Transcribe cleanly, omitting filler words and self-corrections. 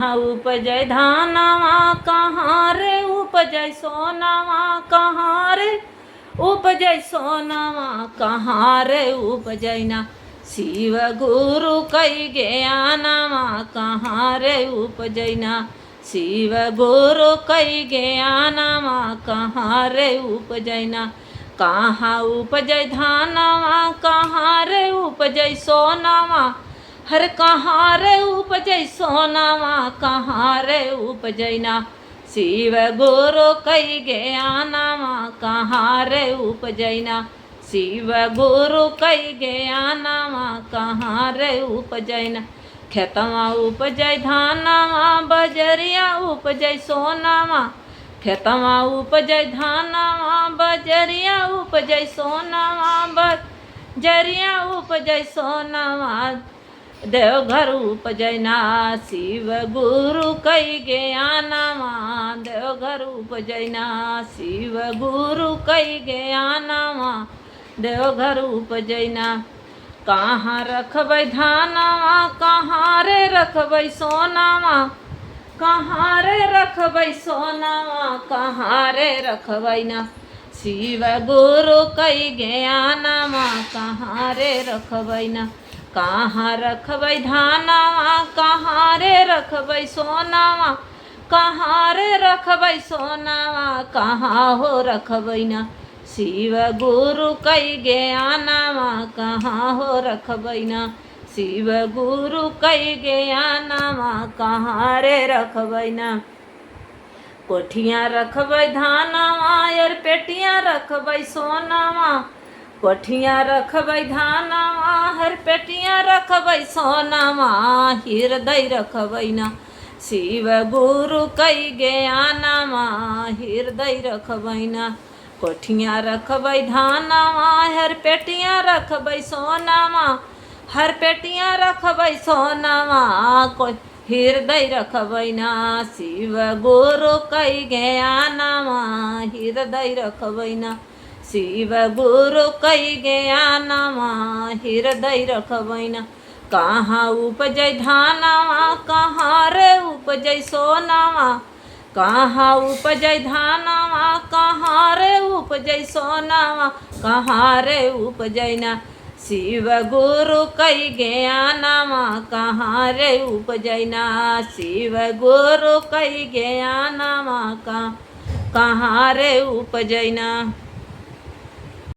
उपजय धानवा कहाँ रे उपजय सोनावा कहाँ रे उपजय सोनावा कहाँ रे उपजय ना शिव गुरु कई ज्ञानवा कहाँ रे उपजय ना शिव गुरु कई ज्ञानवा कहाँ रे उपजय ना कहाँ उपजय धानवा कहाँ रे उपजय सोनावा हर कहाँ रे उपजय सोनावा कहाँ रे उपजय ना शिव गुरु कई ज्ञानवा कहाँ रे उपजय ना शिव गुरु कई ज्ञानवा कहाँ रे उपजय ना खेतवा उपजय धानवा बजरिया उपजय सोनावा खेतवा उपजय धानवा बजरिया उपजय सोनावा बजरिया उपजय सोनावा देवघर उपजय ना शिव गुरु कई ज्ञानवा देवघर उपजय ना शिव गुरु कई ज्ञानवा देवघर उपजय ना कहाँ रखबै धानवा कहाँ रे रखबै सोनावा कहाँ रे रखबै सोनावा कहाँ रे रखबै ना शिव गुरु कई ज्ञानवा कहाँ रे रखबै ना कहाँ रखबै धानवा कहाँ रे रखबै सोनावा कहाँ रे रखबै सोनावा कहाँ हो रखबै ना शिव गुरु कई ज्ञानवा कहाँ हो रखबै ना शिव गुरु कई ज्ञानवा कहाँ रे रखबै ना कोठियाँ रखबै धानवा यार पेटियाँ रखबै सोनावा कोठियाँ रखबै धानवा हर पेटियाँ रखबै सोनावा हृदय रखबै ना शिव गुरु कई ज्ञानवा हृदय रखबै ना कोठियाँ रखबै धानवा हर पेटियाँ रखबै सोनावा हर पेटियाँ रखबै सोनावा हृदय रखबै ना शिव गुरु कई ज्ञानवा हृदय रखबै ना शिव गुरु कई ज्ञानवा हृदय रखबै ना कहाँ उपजय धानवा कहाँ रे उपजय सोनावा कहाँ उपजय धानवा कहाँ रे उपजय सोनावा कहाँ रे उपजय ना शिव गुरु कई ज्ञानवा कहाँ रे उपजय ना शिव गुरु कई ज्ञानवा कहाँ रे उपजय ना।